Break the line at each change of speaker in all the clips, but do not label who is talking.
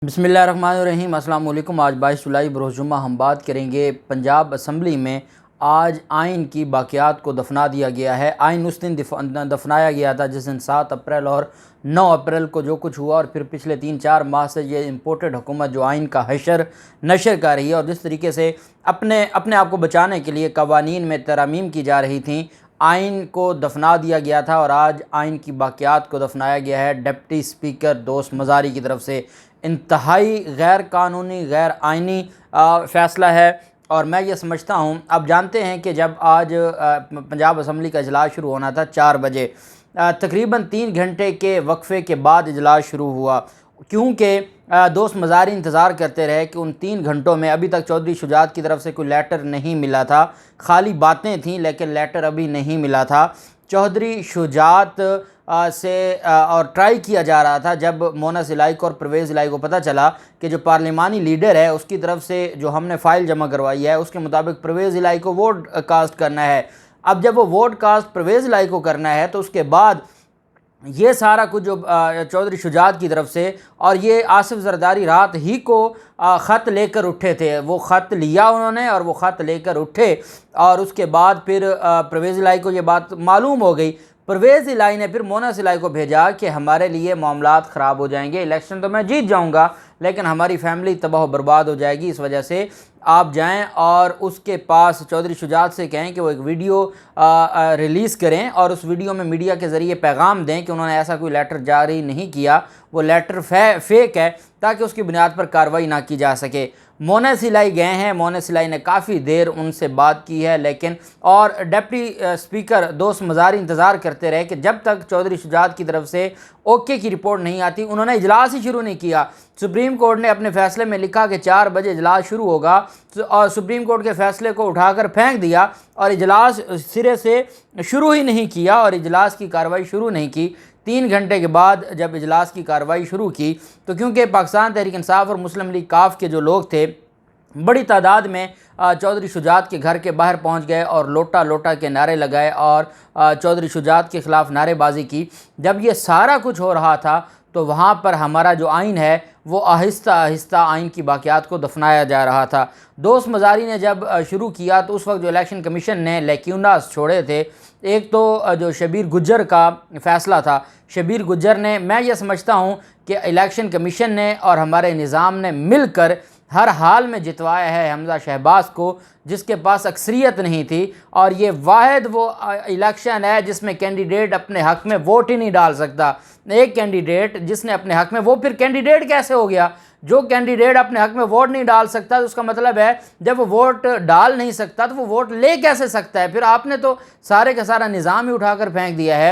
बिस्मिल्लाहिर्रहमानिर्रहीम। अस्सलाम वालेकुम। आज 22 जुलाई बरोज़ जुम्मा हम बात करेंगे पंजाब असम्बली में आज आइन की बाक़ियात को दफना दिया गया है। आइन उस दिन दफनाया गया था जिस दिन 7 अप्रैल और 9 अप्रैल को जो कुछ हुआ, और फिर पिछले 3-4 माह से ये इम्पोर्टेड हुकूमत जो आइन का नशर कर रही है और जिस तरीके से अपने आप को बचाने के लिए कवानीन में तरामीम की जा रही थी, आइन को दफना दिया गया था और आज आइन की बाक़ियात को दफनाया गया है डिप्टी स्पीकर दोस्त मज़ारी की तरफ से। इंतहाई गैर कानूनी, गैर आइनी फ़ैसला है। और मैं ये समझता हूँ, आप जानते हैं कि जब आज पंजाब असम्बली का इजलास शुरू होना था 4 बजे, तकरीबन 3 घंटे के वक्फे के बाद इजलास शुरू हुआ, क्योंकि दोस्त मज़ारी इंतज़ार करते रहे कि उन 3 घंटों में अभी तक चौधरी शुजात की तरफ से कोई लेटर नहीं मिला था। खाली बातें थीं लेकिन लेटर अभी नहीं मिला था। चौधरी शुजात से और ट्राई किया जा रहा था। जब मोना सिलाई को और परवेज़ इलाही को पता चला कि जो पार्लिमानी लीडर है उसकी तरफ से जो हमने फ़ाइल जमा करवाई है उसके मुताबिक परवेज़ इलाही को वोट कास्ट करना है, अब जब वो वोट कास्ट परवेज़ इलाही को करना है तो उसके बाद ये सारा कुछ जो चौधरी शुजात की तरफ से, और ये आसिफ ज़रदारी रात ही को ख़त लेकर उठे थे, वो ख़त लिया उन्होंने और वो ख़त लेकर उठे, और उसके बाद फिर परवेज़ इलाही को ये बात मालूम हो गई। परवेज़ इलाही ने फिर मोना सिलाई को भेजा कि हमारे लिए मामलात ख़राब हो जाएंगे, इलेक्शन तो मैं जीत जाऊंगा लेकिन हमारी फैमिली तबाह बर्बाद हो जाएगी, इस वजह से आप जाएं और उसके पास चौधरी शुजात से कहें कि वो एक वीडियो रिलीज़ करें और उस वीडियो में मीडिया के ज़रिए पैगाम दें कि उन्होंने ऐसा कोई लेटर जारी नहीं किया, वो लेटर फेक है, ताकि उसकी बुनियाद पर कार्रवाई ना की जा सके। मोना सिलाई गए हैं, मोना सिलाई ने काफ़ी देर उनसे बात की है, लेकिन और डिप्टी स्पीकर दोस्त मज़ारी इंतज़ार करते रहे कि जब तक चौधरी शुजात की तरफ से ओके की रिपोर्ट नहीं आती। उन्होंने इजलास ही शुरू नहीं किया। सुप्रीम कोर्ट ने अपने फ़ैसले में लिखा कि 4 बजे इजलास शुरू होगा, और सुप्रीम कोर्ट के फ़ैसले को उठाकर फेंक दिया और इजलास सिरे से शुरू ही नहीं किया और इजलास की कार्रवाई शुरू नहीं की। 3 घंटे के बाद जब इजलास की कार्रवाई शुरू की तो क्योंकि पाकिस्तान तहरीक इंसाफ और मुस्लिम लीग काफ के जो लोग थे बड़ी तादाद में चौधरी शुजात के घर के बाहर पहुंच गए और लोटा लोटा के नारे लगाए और चौधरी शुजात के ख़िलाफ़ नारेबाजी की। जब ये सारा कुछ हो रहा था तो वहाँ पर हमारा जो आइन है वो आहिस्ता आहिस्ता आइन की बाक़ियात को दफनाया जा रहा था। दोस्त मज़ारी ने जब शुरू किया तो उस वक्त जो इलेक्शन कमीशन ने लेक्यूनास छोड़े थे, एक तो जो शबीर गुज्जर का फ़ैसला था, शबीर गुज्जर ने, मैं ये समझता हूँ कि इलेक्शन कमीशन ने और हमारे निज़ाम ने मिलकर हर हाल में जितवाया है हमज़ा शहबाज को, जिसके पास अक्सरियत नहीं थी, और ये वाहिद वो इलेक्शन है जिसमें कैंडिडेट अपने हक़ में वोट ही नहीं डाल सकता। एक कैंडिडेट जिसने अपने हक़ में, वो फिर कैंडिडेट कैसे हो गया? जो कैंडिडेट अपने हक़ में वोट नहीं डाल सकता तो उसका मतलब है जब वो वोट डाल नहीं सकता तो वो वोट ले कैसे सकता है? फिर आपने तो सारे का सारा निज़ाम ही उठाकर फेंक दिया है।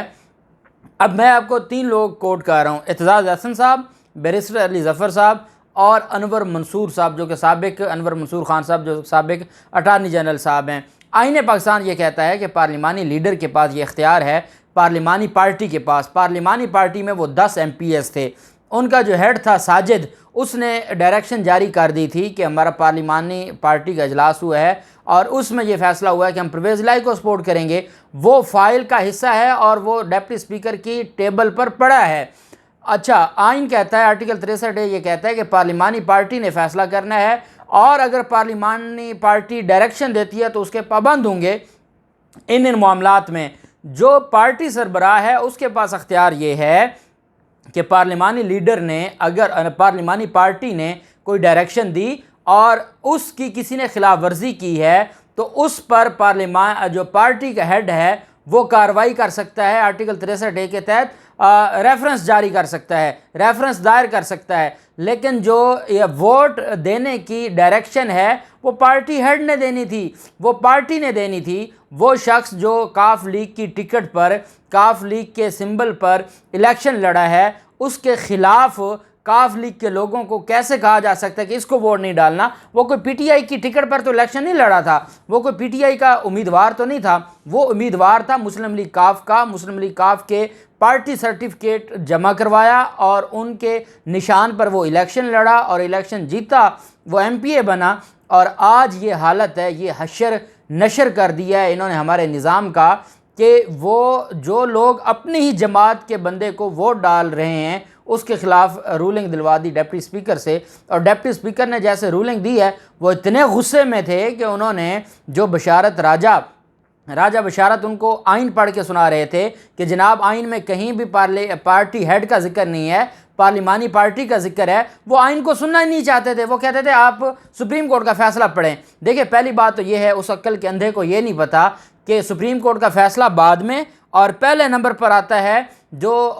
अब मैं आपको 3 लोग कोट कर रहा हूँ, एतजाज़ हसन साहब, बैरिस्टर अली ज़फ़र साहब और अनवर मंसूर साहब, जो कि साबिक अनवर मंसूर खान साहब जो साबिक अटारनी जनरल साहब हैं। आईन पाकिस्तान ये कहता है कि पार्लिमानी लीडर के पास ये इख्तियार है, पार्लिमानी पार्टी के पास। पार्लिमानी पार्टी में वो 10 MPs थे, उनका जो हेड था साजिद, उसने डायरेक्शन जारी कर दी थी कि हमारा पार्लिमानी पार्टी का इजलास हुआ है और उसमें यह फैसला हुआ है कि हम परवेज़ इलाही को सपोर्ट करेंगे। वो फाइल का हिस्सा है और वो डिप्टी स्पीकर की टेबल पर पड़ा है। अच्छा, आइन कहता है, आर्टिकल 63 ये कहता है कि पार्लिमानी पार्टी ने फैसला करना है और अगर पार्लिमानी पार्टी डायरेक्शन देती है तो उसके पाबंद होंगे। इन मामलात में जो पार्टी सरबराह है उसके पास अख्तियार ये है कि पार्लिमानी लीडर ने, अगर पार्लिमानी पार्टी ने कोई डायरेक्शन दी और उसकी किसी ने खिलाफ वर्जी की है तो उस पर पार्लिमान जो पार्टी का हेड है वो कार्रवाई कर सकता है। आर्टिकल 63 के तहत रेफरेंस जारी कर सकता है, रेफरेंस दायर कर सकता है। लेकिन जो ये वोट देने की डायरेक्शन है वो पार्टी हेड ने देनी थी, वो पार्टी ने देनी थी। वो शख्स जो काफ लीग की टिकट पर, काफ लीग के सिंबल पर इलेक्शन लड़ा है, उसके ख़िलाफ़ काफ लीग के लोगों को कैसे कहा जा सकता है कि इसको वोट नहीं डालना? वो कोई PTI की टिकट पर तो इलेक्शन नहीं लड़ा था, वो कोई PTI का उम्मीदवार तो नहीं था, वो उम्मीदवार था मुस्लिम लीग काफ का। मुस्लिम लीग काफ के पार्टी सर्टिफिकेट जमा करवाया और उनके निशान पर वो इलेक्शन लड़ा और इलेक्शन जीता, वो MPA बना। और आज ये हालत है, ये हशर नशर कर दिया है इन्होंने हमारे निज़ाम का कि वो जो लोग अपनी ही जमात के बंदे को वोट डाल रहे हैं उसके ख़िलाफ़ रूलिंग दिलवा दी डिप्टी स्पीकर से। और डिप्टी स्पीकर ने जैसे रूलिंग दी है वो इतने गुस्से में थे कि उन्होंने जो राजा बशारत उनको आइन पढ़ के सुना रहे थे कि जनाब आइन में कहीं भी पार्टी हेड का जिक्र नहीं है, पार्लिमानी पार्टी का जिक्र है। वो आइन को सुनना ही नहीं चाहते थे। वो कहते थे आप सुप्रीम कोर्ट का फैसला पढ़ें। देखिए, पहली बात तो ये है, उस अक्ल के अंधे को ये नहीं पता कि सुप्रीम कोर्ट का फैसला बाद में और पहले नंबर पर आता है जो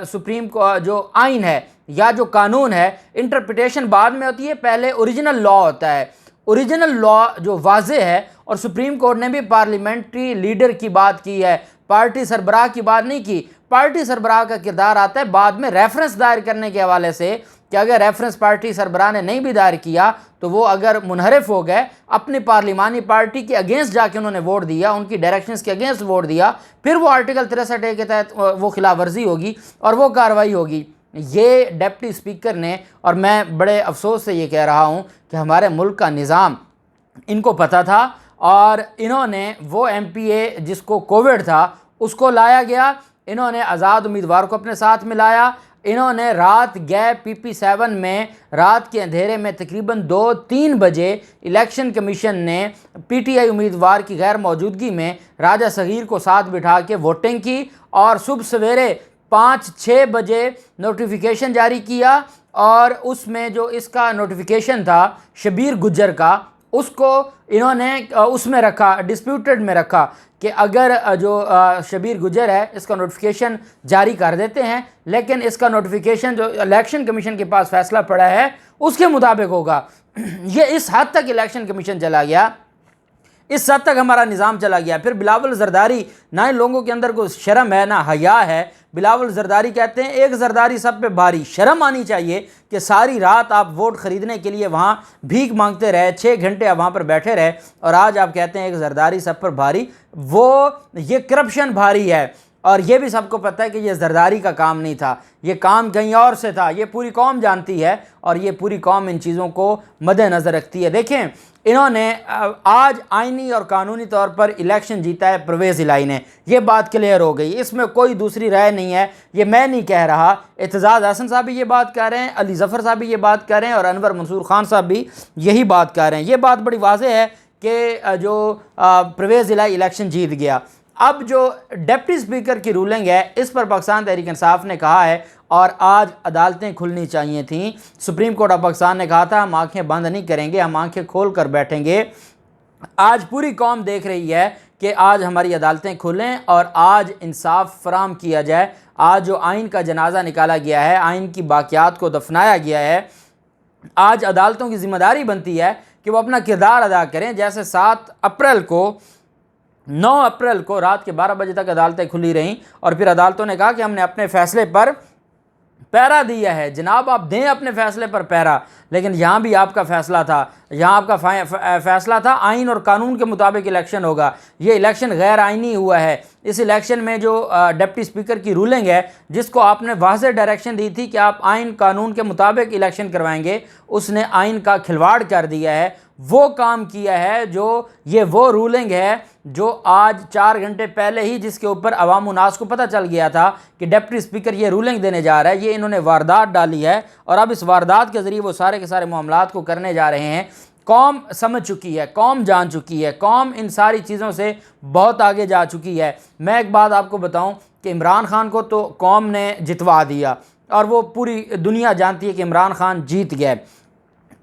सुप्रीम को जो आइन है या जो कानून है, इंटरप्रिटेशन बाद में होती है, पहले ओरिजिनल लॉ होता है। ओरिजिनल लॉ जो वाजे है, और सुप्रीम कोर्ट ने भी पार्लियामेंट्री लीडर की बात की है, पार्टी सरबराह की बात नहीं की। पार्टी सरबराह का किरदार आता है बाद में रेफरेंस दायर करने के हवाले से, कि अगर रेफरेंस पार्टी सरबराह ने नहीं भी दायर किया तो वो अगर मुनहरिफ हो गए, अपनी पार्लिमानी पार्टी के अगेंस्ट जाके उन्होंने वोट दिया, उनकी डायरेक्शंस के अगेंस्ट वोट दिया, फिर वो आर्टिकल 63A के तहत वो खिलाफ वर्जी होगी और वो कार्रवाई होगी। ये डिप्टी स्पीकर ने, और मैं बड़े अफसोस से ये कह रहा हूँ कि हमारे मुल्क का निज़ाम इनको पता था, और इन्होंने वो MPA जिसको कोविड था उसको लाया गया, इन्होंने आज़ाद उम्मीदवार को अपने साथ मिलाया, इन्होंने रात गए PP7 में रात के अंधेरे में तकरीबन 2-3 बजे इलेक्शन कमीशन ने PTI उम्मीदवार की गैर मौजूदगी में राजा सगीर को साथ बिठा के वोटिंग की, और सुबह सवेरे 5-6 बजे नोटिफिकेशन जारी किया। और उसमें जो इसका नोटिफिकेशन था शबीर गुज्जर का, उसको इन्होंने उसमें रखा, डिस्प्यूटेड में रखा कि अगर जो शबीर गुज्जर है इसका नोटिफिकेशन जारी कर देते हैं, लेकिन इसका नोटिफिकेशन जो इलेक्शन कमीशन के पास फैसला पड़ा है उसके मुताबिक होगा। ये इस हद तक इलेक्शन कमीशन चला गया, इस हद तक हमारा निज़ाम चला गया। फिर बिलावल जरदारी, ना इन लोगों के अंदर कोई शर्म है ना हया है। बिलावल जरदारी कहते हैं एक जरदारी सब पे भारी। शर्म आनी चाहिए कि सारी रात आप वोट ख़रीदने के लिए वहाँ भीख मांगते रहे, 6 घंटे आप वहाँ पर बैठे रहे, और आज आप कहते हैं एक जरदारी सब पर भारी। ये करप्शन भारी है, और ये भी सबको पता है कि ये जरदारी का काम नहीं था, ये काम कहीं और से था। ये पूरी कौम जानती है, और ये पूरी कौम इन चीज़ों को मद्देनज़र रखती है। देखें, इन्होंने आज आइनी और कानूनी तौर पर इलेक्शन जीता है परवेज़ इलाही ने, ये बात क्लियर हो गई, इसमें कोई दूसरी राय नहीं है। ये मैं नहीं कह रहा, एतजाज़ हसन साहब भी ये बात कह रहे हैं, अली ज़फ़र साहब भी ये बात कह रहे हैं, और अनवर मंसूर खान साहब भी यही बात कह रहे हैं। ये बात बड़ी वाज़ेह है कि जो परवेज़ इलाही इलेक्शन जीत गया। अब जो डिप्टी स्पीकर की रूलिंग है इस पर पाकिस्तान तहरीक इंसाफ ने कहा है, और आज अदालतें खुलनी चाहिए थीं। सुप्रीम कोर्ट ऑफ पाकिस्तान ने कहा था हम आंखें बंद नहीं करेंगे, हम आंखें खोल कर बैठेंगे। आज पूरी कौम देख रही है कि आज हमारी अदालतें खुलें और आज इंसाफ फराहम किया जाए। आज जो आइन का जनाजा निकाला गया है, आइन की बाक़ियात को दफनाया गया है, आज अदालतों की ज़िम्मेदारी बनती है कि वो अपना किरदार अदा करें। जैसे 9 अप्रैल को रात के 12 बजे तक अदालतें खुली रहीं, और फिर अदालतों ने कहा कि हमने अपने फ़ैसले पर पहरा दिया है। जनाब आप दें अपने फ़ैसले पर पहरा, लेकिन यहाँ भी आपका फ़ैसला था, यहाँ आपका फ़ैसला था आइन और कानून के मुताबिक इलेक्शन होगा। ये इलेक्शन गैर आइनी हुआ है। इस इलेक्शन में जो डिप्टी स्पीकर की रूलिंग है, जिसको आपने वाज़ेह डायरेक्शन दी थी कि आप आइन कानून के मुताबिक इलेक्शन करवाएंगे, उसने आइन का खिलवाड़ कर दिया है, वो काम किया है। जो ये वो रूलिंग है जो आज 4 घंटे पहले ही जिसके ऊपर अवाम उन्नास को पता चल गया था कि डिप्टी स्पीकर ये रूलिंग देने जा रहा है, ये इन्होंने वारदात डाली है, और अब इस वारदात के ज़रिए वो सारे के सारे मामलात को करने जा रहे हैं। कौम समझ चुकी है, कौम जान चुकी है, कौम इन सारी चीज़ों से बहुत आगे जा चुकी है। मैं एक बात आपको बताऊं कि इमरान खान को तो कौम ने जितवा दिया, और वो पूरी दुनिया जानती है कि इमरान खान जीत गए।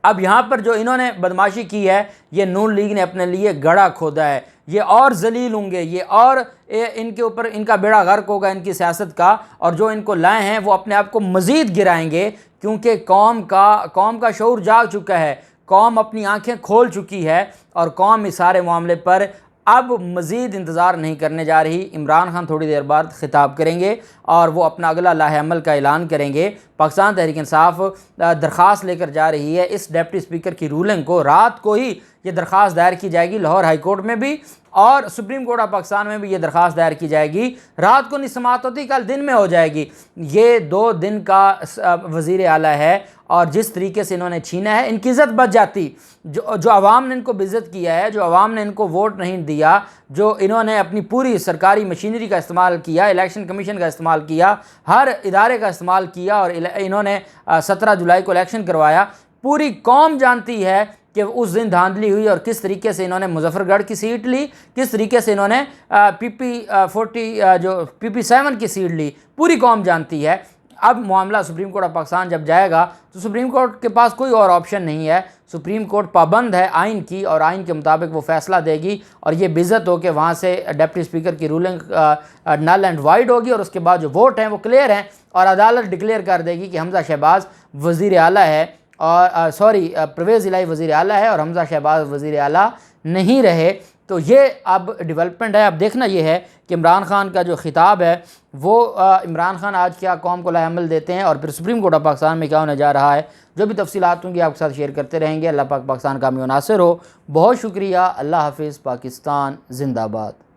अब यहाँ पर जो इन्होंने बदमाशी की है, ये नून लीग ने अपने लिए गड़ा खोदा है। ये और जलील होंगे, ये और इनके ऊपर इनका बेड़ा गर्क होगा इनकी सियासत का, और जो इनको लाए हैं वो अपने आप को मज़ीद गिराएंगे, क्योंकि कौम का शऊर जाग चुका है, कौम अपनी आंखें खोल चुकी है, और कौम इस सारे मामले पर अब मज़ीद इंतज़ार नहीं करने जा रही। इमरान खान थोड़ी देर बाद ख़िताब करेंगे और वो अपना अगला लाहे-अमल का ऐलान करेंगे। पाकिस्तान तहरीक इंसाफ दरख्वास्त लेकर जा रही है इस डिप्टी स्पीकर की रूलिंग को। रात को ही ये दरख्वास्त दायर की जाएगी लाहौर हाई कोर्ट में भी, और सुप्रीम कोर्ट ऑफ पाकिस्तान में भी ये दरख्वास्त दायर की जाएगी। रात को नहीं समाअत होती, कल दिन में हो जाएगी। ये 2 दिन का वज़ीर आला है, और जिस तरीके से इन्होंने छीना है, इनकी इज़्ज़त बच जाती। जो आवाम ने इनको बेइज्जत किया है, जो आवाम ने इनको वोट नहीं दिया, जो इन्होंने अपनी पूरी सरकारी मशीनरी का इस्तेमाल किया, इलेक्शन कमीशन का इस्तेमाल किया, हर इदारे का इस्तेमाल किया, और इन्होंने 17 जुलाई को इलेक्शन करवाया, पूरी कौम जानती है कि उस दिन धांधली हुई और किस तरीके से इन्होंने मुजफ्फरगढ़ की सीट ली, किस तरीके से इन्होंने PP40 जो PP7 की सीट ली, पूरी कौम जानती है। अब मामला सुप्रीम कोर्ट ऑफ पाकिस्तान जब जाएगा तो सुप्रीम कोर्ट के पास कोई और ऑप्शन नहीं है। सुप्रीम कोर्ट पाबंद है आइन की और आइन के मुताबिक वो फैसला देगी और ये बेइज्जत हो कि वहाँ से डिप्टी स्पीकर की रूलिंग नल एंड वाइड होगी और उसके बाद जो वोट हैं वो क्लियर हैं और अदालत डिक्लेयर कर देगी कि हमजा शहबाज वज़ीर आला है और परवेज़ इलाही वज़ीर आला है और हमजा शहबाज वज़ीर आला नहीं रहे। तो ये अब डेवलपमेंट है। अब देखना ये है कि इमरान खान का जो खिताब है वो इमरान खान आज क्या कौम को लाएअमल देते हैं और फिर सुप्रीम कोर्ट ऑफ पाकिस्तान में क्या होने जा रहा है। जो भी तफसीलात होंगी आपके साथ शेयर करते रहेंगे। अल्लाह पाक पाकिस्तान का हमें नासिर हो। बहुत शुक्रिया। अल्लाह हाफिज़। पाकिस्तान जिंदाबाद।